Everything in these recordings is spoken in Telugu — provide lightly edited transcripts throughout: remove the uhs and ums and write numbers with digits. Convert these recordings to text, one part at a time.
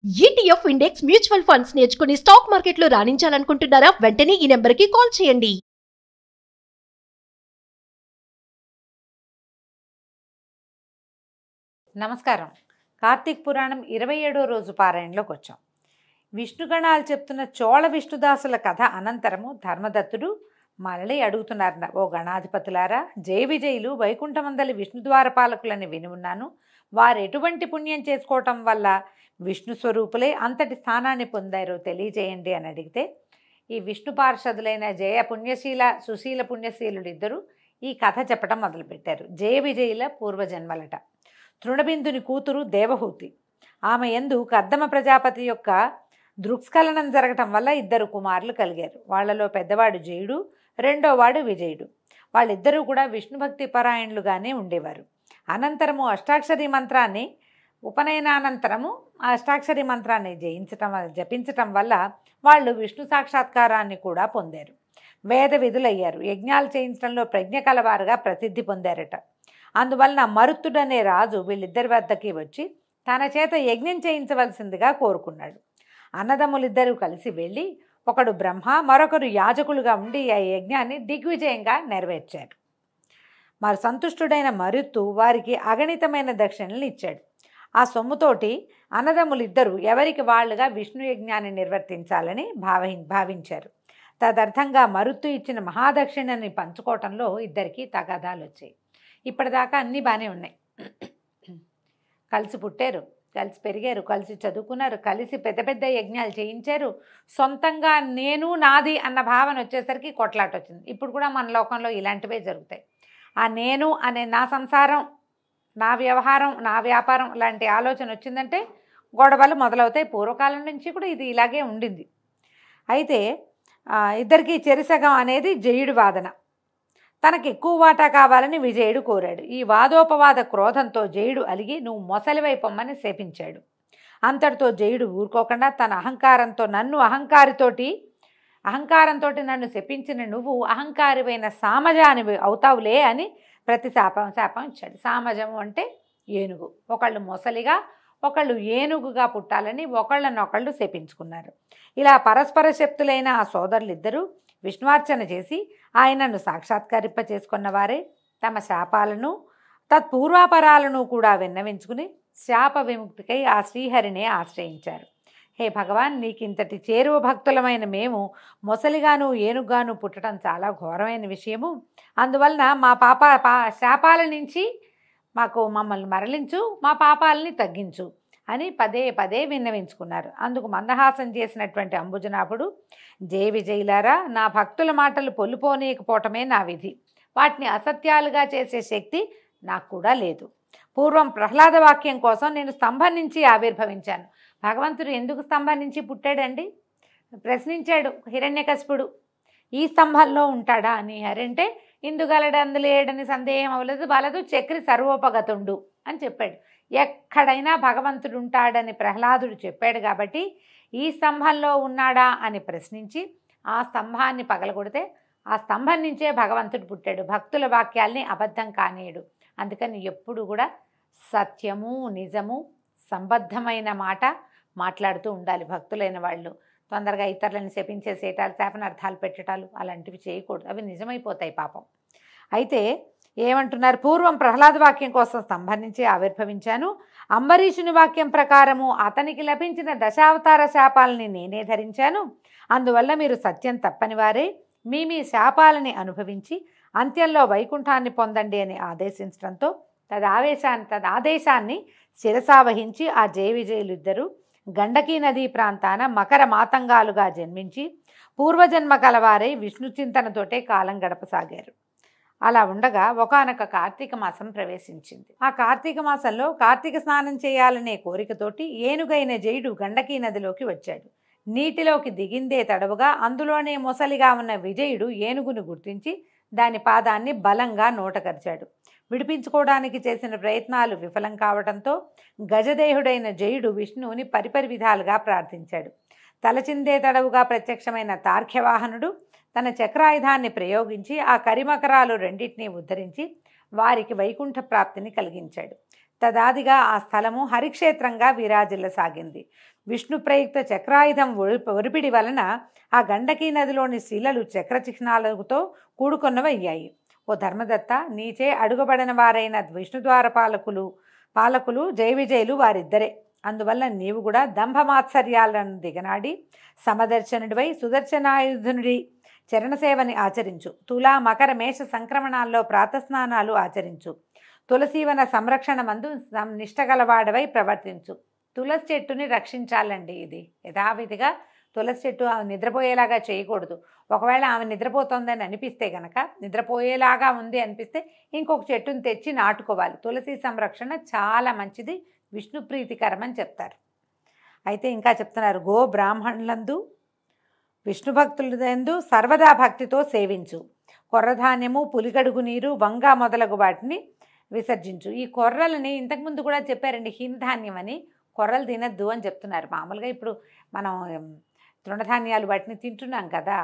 ETF ఇండెక్స్ మ్యూచువల్ ఫండ్స్ నేర్చుకుని స్టాక్ మార్కెట్లో రాణించాలనుకుంటున్నారా? వెంటనే ఈ నెంబర్కి కాల్ చేయండి. నమస్కారం. కార్తీక్ పురాణం 27వ రోజు పారాయణలోకి వచ్చాం. విష్ణుగణాలు చెప్తున్న చోళ విష్ణుదాసుల కథ అనంతరము ధర్మదత్తుడు మళ్ళీ అడుగుతున్నారు, ఓ గణాధిపతులారా, జయ విజయులు వైకుంఠమందలి విష్ణుద్వారపాలకులని విని ఉన్నాను. వారు ఎటువంటి పుణ్యం చేసుకోవటం వల్ల విష్ణు స్వరూపులే అంతటి స్థానాన్ని పొందారో తెలియజేయండి అని అడిగితే, ఈ విష్ణు పార్షదులైన జయ పుణ్యశీల సుశీల పుణ్యశీలుడు ఇద్దరు ఈ కథ చెప్పడం మొదలుపెట్టారు. జయ విజయుల పూర్వజన్మలట. తృణబిందుని కూతురు దేవహూతి. ఆమె యందు కర్దమ ప్రజాపతి యొక్క దృక్స్ఖలనం జరగటం వల్ల ఇద్దరు కుమారులు కలిగారు. వాళ్లలో పెద్దవాడు జయుడు, రెండోవాడు విజయుడు. వాళ్ళిద్దరూ కూడా విష్ణుభక్తి పరాయణులుగానే ఉండేవారు. అనంతరము అష్టాక్షరీ మంత్రాన్ని ఉపనయనానంతరము ఆ అష్టాక్షరీ మంత్రాన్ని జపించటం వల్ల వాళ్ళు విష్ణు సాక్షాత్కారాన్ని కూడా పొందారు. వేద విధులయ్యారు. యజ్ఞాలు చేయించడంలో ప్రజ్ఞ కలవారుగా ప్రసిద్ధి పొందారట. అందువలన మరుత్తుడనే రాజు వీళ్ళిద్దరి వద్దకి వచ్చి తన చేత యజ్ఞం చేయించవలసిందిగా కోరుకున్నాడు. అన్నదమ్ములిద్దరూ కలిసి వెళ్ళి ఒకడు బ్రహ్మ, మరొకరు యాజకులుగా ఉండి ఆ యజ్ఞాన్ని దిగ్విజయంగా నెరవేర్చారు. మరి సంతుష్టుడైన మరుత్తు వారికి అగణితమైన దక్షిణలు ఇచ్చాడు. ఆ సొమ్ముతోటి అన్నదమ్ములిద్దరూ ఎవరికి వాళ్ళుగా విష్ణు యజ్ఞాన్ని నిర్వర్తించాలని భావించారు. తదర్థంగా మరుత్తు ఇచ్చిన మహాదక్షిణని పంచుకోవటంలో ఇద్దరికీ తగాదాలు వచ్చాయి. ఇప్పటిదాకా అన్నీ బాగానే ఉన్నాయి. కలిసి పుట్టారు, కలిసి పెరిగారు, కలిసి చదువుకున్నారు, కలిసి పెద్ద పెద్ద యజ్ఞాలు చేయించారు. సొంతంగా నేను నాది అన్న భావన వచ్చేసరికి కొట్లాట వచ్చింది. ఇప్పుడు కూడా మన లోకంలో ఇలాంటివే జరుగుతాయి. ఆ నేను అనే నా సంసారం, నా వ్యవహారం, నా వ్యాపారం లాంటి ఆలోచన వచ్చిందంటే గొడవలు మొదలవుతాయి. పూర్వకాలం నుంచి కూడా ఇది ఇలాగే ఉండింది. అయితే ఇద్దరికీ చెరిసగం అనేది జయుడి వాదన. తనకు ఎక్కువ వాటా కావాలని విజయుడు కోరాడు. ఈ వాదోపవాద క్రోధంతో జయుడు అలిగి నువ్వు మొసలివైపొమ్మని శపించాడు. అంతటితో జయుడు ఊరుకోకుండా తన అహంకారంతో నన్ను శపించిన నువ్వు అహంకారివైన సామజాని అవుతావులే అని ప్రతి శాపం ఇచ్చాడు. సామజము అంటే ఏనుగు. ఒకళ్ళు మొసలిగా, ఒకళ్ళు ఏనుగుగా పుట్టాలని ఒకళ్ళనొకళ్ళు శపించుకున్నారు. ఇలా పరస్పర శక్తులైన ఆ సోదరులిద్దరూ విష్ణువార్చన చేసి ఆయనను సాక్షాత్కరింప చేసుకున్న వారే తమ శాపాలను తత్పూర్వాపరాలను కూడా విన్నవించుకుని శాప విముక్తికై ఆ శ్రీహరినే ఆశ్రయించారు. హే భగవాన్, నీకింతటి చేరువ భక్తులమైన మేము మొసలిగాను ఏనుగాను పుట్టడం చాలా ఘోరమైన విషయము. అందువలన మా శాపాల నుంచి మమ్మల్ని మరలించు, మా పాపాలని తగ్గించు అని పదే పదే విన్నవించుకున్నారు. అందుకు మందహాసం చేసినటువంటి అంబుజనాభుడు, జయ విజయులారా, నా భక్తుల మాటలు పొల్లుపోనీయకపోవటమే నా విధి. వాటిని అసత్యాలుగా చేసే శక్తి నాకు కూడా లేదు. పూర్వం ప్రహ్లాద వాక్యం కోసం నేను స్తంభం నుంచి ఆవిర్భవించాను. భగవంతుడు ఎందుకు స్తంభం నుంచి పుట్టాడండి? ప్రశ్నించాడు హిరణ్యకశిపుడు. ఈ స్తంభంలో ఉంటాడా అని. హరంటే ఇందుగలడు అందులేడని సందేహం అవ్వలేదు, వలదు చక్రి సర్వోపగతుండు అని చెప్పాడు. ఎక్కడైనా భగవంతుడు ఉంటాడని ప్రహ్లాదుడు చెప్పాడు కాబట్టి ఈ స్తంభంలో ఉన్నాడా అని ప్రశ్నించి ఆ స్తంభాన్ని పగలగొడితే ఆ స్తంభం నుంచే భగవంతుడు పుట్టాడు. భక్తుల వాక్యాల్ని అబద్ధం కానీయడు. అందుకని ఎప్పుడు కూడా సత్యము, నిజము, సంబద్ధమైన మాట మాట్లాడుతూ ఉండాలి. భక్తులైన వాళ్ళు తొందరగా ఇతరులను శపించేసేటాలు, శాపనార్థాలు పెట్టడాలు అలాంటివి చేయకూడదు. అవి నిజమైపోతాయి పాపం. అయితే ఏమంటున్నారు? పూర్వం ప్రహ్లాద వాక్యం కోసం స్తంభం నుంచి ఆవిర్భవించాను. అంబరీషుని వాక్యం ప్రకారము అతనికి లభించిన దశావతార శాపాలని నేనే ధరించాను. అందువల్ల మీరు సత్యం తప్పని వారే మీ శాపాలని అనుభవించి అంత్యంలో వైకుంఠాన్ని పొందండి అని ఆదేశించడంతో తదాదేశాన్ని శిరసావహించి ఆ జయ విజయులిద్దరూ గండకీ నదీ ప్రాంతాన మకర మాతంగాలుగా జన్మించి పూర్వజన్మ కలవారై విష్ణు చింతనతోటే కాలం గడపసాగారు. అలా ఉండగా ఒకానొక కార్తీక మాసం ప్రవేశించింది. ఆ కార్తీక మాసంలో కార్తీక స్నానం చేయాలనే కోరికతోటి ఏనుగైన జయుడు గండకీ నదిలోకి వచ్చాడు. నీటిలోకి దిగిందే తడవుగా అందులోనే మొసలిగా ఉన్న విజయుడు ఏనుగును గుర్తించి దాని పాదాన్ని బలంగా నోటకరిచాడు. విడిపించుకోవడానికి చేసిన ప్రయత్నాలు విఫలం కావడంతో గజదేహుడైన జయుడు విష్ణువుని పరిపరి విధాలుగా ప్రార్థించాడు. తలచిందే తడవుగా ప్రత్యక్షమైన తార్క్యవాహనుడు తన చక్రాయుధాన్ని ప్రయోగించి ఆ కరిమకరాలు రెండింటినీ ఉద్ధరించి వారికి వైకుంఠ ప్రాప్తిని కలిగించాడు. తదాదిగా ఆ స్థలము హరిక్షేత్రంగా విరాజిల్లసాగింది. విష్ణు ప్రయుక్త చక్రాయుధం ఒరిపిడి వలన ఆ గండకీ నదిలోని శిలలు చక్ర చిహ్నాలతో కూడుకొన్నవయ్యాయి. ఓ ధర్మదత్త, నీచే అడుగబడిన వారైన విష్ణుద్వార పాలకులు జయ విజయులు వారిద్దరే. అందువల్ల నీవు కూడా దంభమాత్సర్యాలను దిగనాడి సమదర్శనుడివై సుదర్శనాయుధునుడి చరణసేవని ఆచరించు. తులా మకర మేష సంక్రమణాల్లో ప్రాతస్నానాలు ఆచరించు. తులసీవన సంరక్షణ మందు నిష్టగలవాడవై ప్రవర్తించు. తులసి చెట్టుని రక్షించాలండి. ఇది యథావిధిగా తులసి చెట్టు ఆమె నిద్రపోయేలాగా చేయకూడదు. ఒకవేళ ఆమె నిద్రపోతోందని అనిపిస్తే గనక, నిద్రపోయేలాగా ఉంది అనిపిస్తే ఇంకొక చెట్టుని తెచ్చి నాటుకోవాలి. తులసి సంరక్షణ చాలా మంచిది, విష్ణు ప్రీతికరం అని చెప్తారు. అయితే ఇంకా చెప్తున్నారు, గో బ్రాహ్మణులందు విష్ణు భక్తులందు సర్వదా భక్తితో సేవించు. కొర్రధాన్యము, పులిగడుగు నీరు, వంగ మొదలగు వాటిని విసర్జించు. ఈ కొర్రలని ఇంతకుముందు కూడా చెప్పారండి, హీనధాన్యం అని. కొర్రలు తినద్దు అని చెప్తున్నారు. మామూలుగా ఇప్పుడు మనం తృణధాన్యాలు వాటిని తింటున్నాం కదా,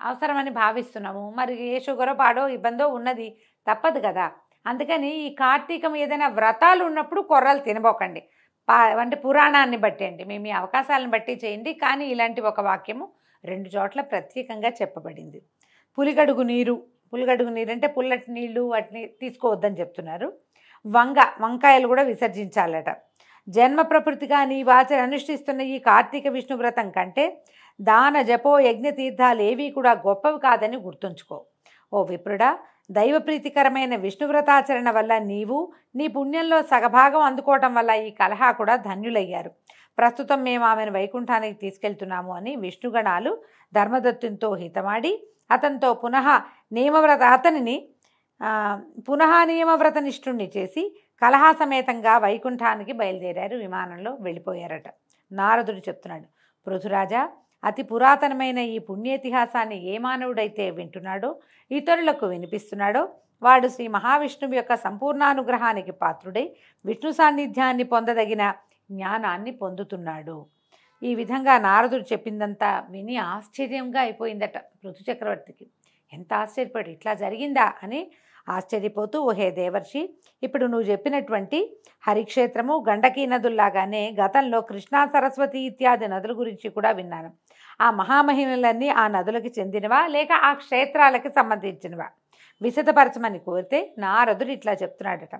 అవసరమని భావిస్తున్నాము. మరి ఏ షుగరో పాడో ఇబ్బందో ఉన్నది, తప్పదు కదా. అందుకని ఈ కార్తీకం ఏదైనా వ్రతాలు ఉన్నప్పుడు కొర్రలు తినబోకండి. అంటే పురాణాన్ని బట్టి అండి, మీ అవకాశాలను బట్టి చేయండి. కానీ ఇలాంటి ఒక వాక్యము 2 చోట్ల ప్రత్యేకంగా చెప్పబడింది. పులిగడుగు నీరు అంటే పుల్లటి నీళ్లు, వాటిని తీసుకోవద్దని చెప్తున్నారు. వంకాయలు కూడా విసర్జించాలట. జన్మ ప్రకృతిగా నీ వాచని అనుష్ఠిస్తున్న ఈ కార్తీక విష్ణు వ్రతం కంటే దాన జపో యజ్ఞ తీర్థాలు ఏవీ కూడా గొప్పవి కాదని గుర్తుంచుకో. ఓ విప్రుడా, దైవ ప్రీతికరమైన విష్ణు వ్రతాచరణ వల్ల నీవు నీ పుణ్యంలో సగభాగం అందుకోవటం వల్ల ఈ కలహా కూడా ధన్యులయ్యారు. ప్రస్తుతం మేము ఆమెను వైకుంఠానికి తీసుకెళ్తున్నాము అని విష్ణుగణాలు ధర్మదత్తునితో హితమాడి అతనితో పునః నియమవ్రత నిష్ఠుణ్ణి చేసి కలహా సమేతంగా వైకుంఠానికి బయలుదేరారు. విమానంలో వెళ్ళిపోయారట. నారదుడు చెప్తున్నాడు, పృథురాజా, అతి పురాతనమైన ఈ పుణ్యేతిహాసాన్ని ఏ మానవుడైతే వింటున్నాడో, ఇతరులకు వినిపిస్తున్నాడో, వాడు శ్రీ మహావిష్ణువు యొక్క సంపూర్ణానుగ్రహానికి పాత్రుడై విష్ణు సాన్నిధ్యాన్ని పొందదగిన జ్ఞానాన్ని పొందుతున్నాడు. ఈ విధంగా నారదుడు చెప్పిందంతా విని ఆశ్చర్యంగా అయిపోయిందట పృథు చక్రవర్తికి. ఎంత ఆశ్చర్యపడి, ఇట్లా జరిగిందా అని ఆశ్చర్యపోతూ, ఓహే దేవర్షి, ఇప్పుడు నువ్వు చెప్పినటువంటి హరిక్షేత్రము, గండకీ నదుల్లాగానే గతంలో కృష్ణా, సరస్వతి ఇత్యాది నదుల గురించి కూడా విన్నాను. ఆ మహామహిమలన్నీ ఆ నదులకి చెందినవా లేక ఆ క్షేత్రాలకి సంబంధించినవా? విశదపరచమని కోరితే నారదుడు ఇట్లా చెప్తున్నాడట,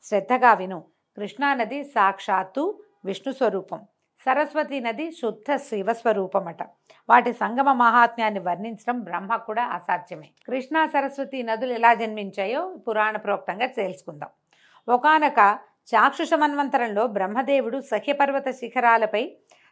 శ్రద్ధగా విను. కృష్ణానది సాక్షాత్తు విష్ణు స్వరూపం, సరస్వతి నది శుద్ధ శివస్వరూపమట. వాటి సంగమ మహాత్మ్యాన్ని వర్ణించడం బ్రహ్మ కూడా అసాధ్యమే. కృష్ణా, సరస్వతి నదులు ఎలా జన్మించాయో పురాణ ప్రోక్తంగా తెలుసుకుందాం. ఒకానొక చాక్షుష మన్వంతరంలో బ్రహ్మదేవుడు సఖ్యపర్వత శిఖరాలపై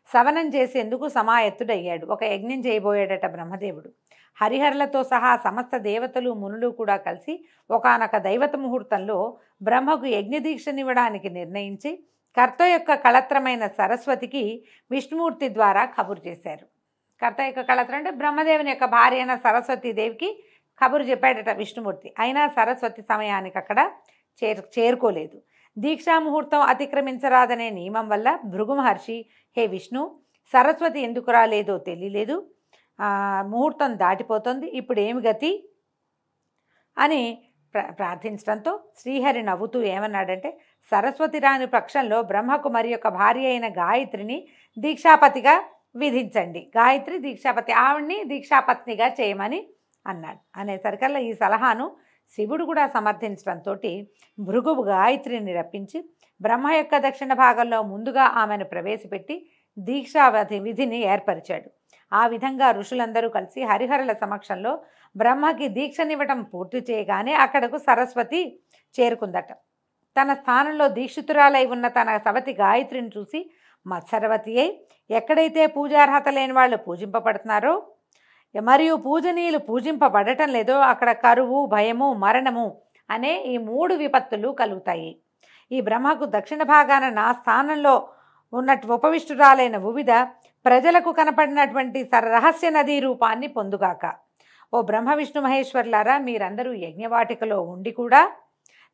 సవనం చేసేందుకు సమాయత్తుడయ్యాడు. ఒక యజ్ఞం చేయబోయాడట బ్రహ్మదేవుడు. హరిహరులతో సహా సమస్త దేవతలు, మునులు కూడా కలిసి ఒకానొక దైవత ముహూర్తంలో బ్రహ్మకు యజ్ఞదీక్షనివ్వడానికి నిర్ణయించి కర్త యొక్క కళత్రమైన సరస్వతికి విష్ణుమూర్తి ద్వారా కబురు చేశారు. కర్త యొక్క కళత్రం అంటే బ్రహ్మదేవుని యొక్క భార్య అయిన సరస్వతీదేవికి కబురు చెప్పాడట విష్ణుమూర్తి. అయినా సరస్వతి సమయానికి అక్కడ చేరుకోలేదు. దీక్షా ముహూర్తం అతిక్రమించరాదనే నియమం వల్ల భృగు మహర్షి, హే విష్ణు, సరస్వతి ఎందుకు రాలేదో తెలియలేదు, ముహూర్తం దాటిపోతుంది, ఇప్పుడు ఏమి గతి అని ప్రార్థించడంతో శ్రీహరి నవ్వుతూ ఏమన్నాడంటే, సరస్వతి రాని పక్షంలో బ్రహ్మకు మరి యొక్క భార్య అయిన గాయత్రిని దీక్షాపతిగా విధించండి. గాయత్రి దీక్షాపతి, ఆవిడ్ని దీక్షాపత్నిగా చేయమని అన్నాడు. అనేసరికల్లా ఈ సలహాను శివుడు కూడా సమర్థించడంతో భృగువు గాయత్రిని రప్పించి బ్రహ్మ యొక్క దక్షిణ భాగంలో ముందుగా ఆమెను ప్రవేశపెట్టి దీక్షావధి విధిని ఏర్పరిచాడు. ఆ విధంగా ఋషులందరూ కలిసి హరిహరుల సమక్షంలో బ్రహ్మకి దీక్షనివ్వటం పూర్తి చేయగానే అక్కడకు సరస్వతి చేరుకుందట. తన స్థానంలో దీక్షితురాలై ఉన్న తన సవతి గాయత్రిని చూసి మత్సరవతి అయి, ఎక్కడైతే పూజార్హత లేని వాళ్ళు పూజింపబడుతున్నారో మరియు పూజనీయులు పూజింపబడటం లేదో అక్కడ కరువు, భయము, మరణము అనే ఈ 3 విపత్తులు కలుగుతాయి. ఈ బ్రహ్మకు దక్షిణ భాగాన నా స్థానంలో ఉన్నట్టు ఉపవిష్టురాలైన వివిధ ప్రజలకు కనపడినటువంటి రహస్య నదీ రూపాన్ని పొందుగాక. ఓ బ్రహ్మ విష్ణు మహేశ్వర్లారా, మీరందరూ యజ్ఞవాటికలో ఉండి కూడా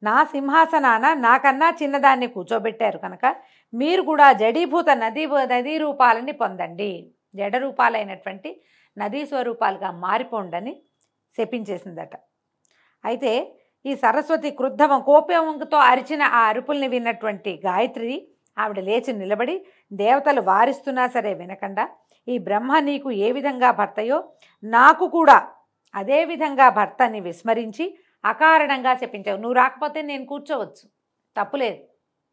నా సింహాసనాన నాకన్నా చిన్నదాన్ని కూర్చోబెట్టారు కనుక మీరు కూడా జడీభూత నదీ రూపాలని పొందండి, జడ రూపాలైనటువంటి నదీ స్వరూపాలుగా మారిపోండని శపించేసిందట. అయితే ఈ సరస్వతి క్రుద్ధం కోపంతో అరిచిన ఆ అరుపుల్ని విన్నటువంటి గాయత్రి ఆవిడ లేచి నిలబడి దేవతలు వారిస్తున్నా సరే వినకుండా, ఈ బ్రహ్మ నీకు ఏ విధంగా భర్తయో నాకు కూడా అదే విధంగా భర్తని విస్మరించి అకారణంగా చెప్పించావు. నువ్వు రాకపోతే నేను కూర్చోవచ్చు, తప్పులేదు.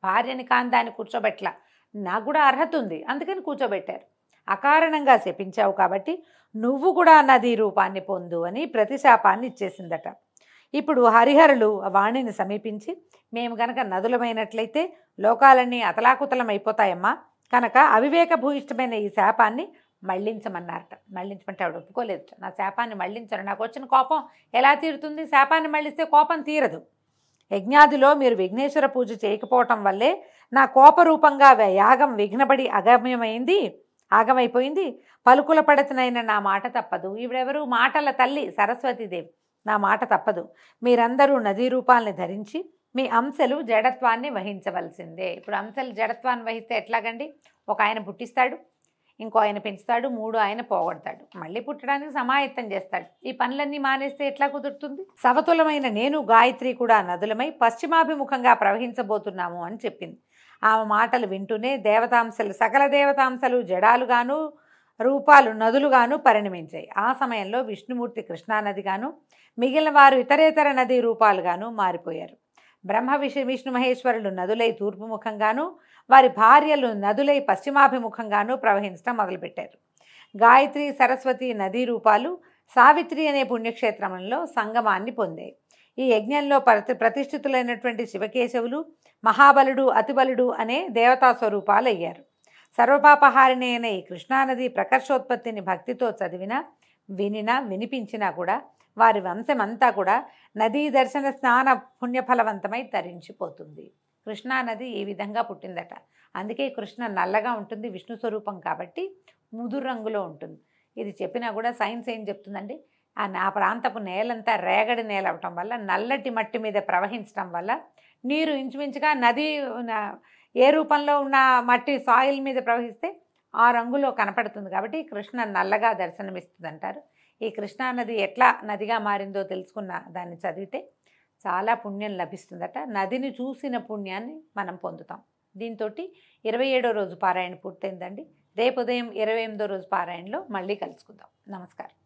భార్యని కాని దాన్ని కూర్చోబెట్ల, నాకు కూడా అర్హత ఉంది, అందుకని కూర్చోబెట్టారు. అకారణంగా శపించావు కాబట్టి నువ్వు కూడా నదీ రూపాన్ని పొందు అని ప్రతిశాపాన్ని ఇచ్చేసిందట. ఇప్పుడు హరిహరులు వాణిని సమీపించి, మేము గనక నదులమైనట్లయితే లోకాలన్నీ అతలాకుతలం అయిపోతాయమ్మా, కనుక అవివేక భూయిష్టమైన ఈ శాపాన్ని మళ్లించమన్నారట. మళ్లించమంటే ఆవిడ ఒప్పుకోలేదు. నా శాపాన్ని మళ్లించను, నాకు వచ్చిన కోపం ఎలా తీరుతుంది? శాపాన్ని మళ్లిస్తే కోపం తీరదు. యజ్ఞాదిలో మీరు విఘ్నేశ్వర పూజ చేయకపోవటం వల్లే నా కోపరూపంగా యాగం విఘ్నపడి ఆగమైపోయింది. పలుకుల పడతనైన నా మాట తప్పదు. ఈవిడెవరు? మాటల తల్లి సరస్వతీదేవి. నా మాట తప్పదు. మీరందరూ నదీ రూపాలని ధరించి మీ అంశలు జడత్వాన్ని వహించవలసిందే. ఇప్పుడు అంశలు జడత్వాన్ని వహిస్తే ఎట్లాగండి? ఒక ఆయన పుట్టిస్తాడు, ఇంకో ఆయన పెంచుతాడు, 3 ఆయన పోగొడతాడు, మళ్ళీ పుట్టడానికి సమాయత్తం చేస్తాడు. ఈ పనులన్నీ మానేస్తే ఎట్లా కుదురుతుంది? సవతులమైన నేను గాయత్రి కూడా నదులమై పశ్చిమాభిముఖంగా ప్రవహించబోతున్నాము అని చెప్పింది. ఆమె మాటలు వింటూనే దేవతాంశలు, సకల దేవతాంశలు జడాలుగాను రూపాలు నదులుగాను పరిణమించాయి. ఆ సమయంలో విష్ణుమూర్తి కృష్ణానదిగాను, మిగిలిన వారు ఇతరేతర నదీ రూపాలుగాను మారిపోయారు. బ్రహ్మ విష్ణు మహేశ్వరులు నదులై తూర్పుముఖంగాను, వారి భార్యలు నదులై పశ్చిమాభిముఖంగాను ప్రవహించడం మొదలుపెట్టారు. గాయత్రి సరస్వతి నదీ రూపాలు సావిత్రి అనే పుణ్యక్షేత్రంలో సంగమాన్ని పొందాయి. ఈ యజ్ఞంలో ప్రతిష్ఠితులైనటువంటి శివకేశవులు, మహాబలుడు, అతిబలుడు అనే దేవతా స్వరూపాలు అయ్యారు. సర్వపాపహారిణి అయిన ఈ కృష్ణానది ప్రకర్షోత్పత్తిని భక్తితో చదివినా, వినినా, వినిపించినా కూడా వారి వంశమంతా కూడా నదీ దర్శన స్నాన పుణ్యఫలవంతమై తరించిపోతుంది. కృష్ణానది ఈ విధంగా పుట్టిందట. అందుకే కృష్ణ నల్లగా ఉంటుంది, విష్ణు స్వరూపం కాబట్టి ముదురు రంగులో ఉంటుంది. ఇది చెప్పినా కూడా సైన్స్ ఏం చెప్తుందండి? ఆ ప్రాంతపు నేలంతా రేగడి నేల అవటం వల్ల, నల్లటి మట్టి మీద ప్రవహించడం వల్ల నీరు ఇంచుమించుగా నది ఏ రూపంలో ఉన్న మట్టి సాయిల్ మీద ప్రవహిస్తే ఆ రంగులో కనపడుతుంది. కాబట్టి కృష్ణ నల్లగా దర్శనమిస్తుంది అంటారు. ఈ కృష్ణానది ఎట్లా నదిగా మారిందో తెలుసుకున్న దాన్ని చదివితే చాలా పుణ్యం లభిస్తుందట. నదిని చూసిన పుణ్యాన్ని మనం పొందుతాం. దీంతో 27వ రోజు పారాయణ పూర్తయిందండి. రేపు ఉదయం 28వ రోజు పారాయణలో మళ్ళీ కలుసుకుందాం. నమస్కారం.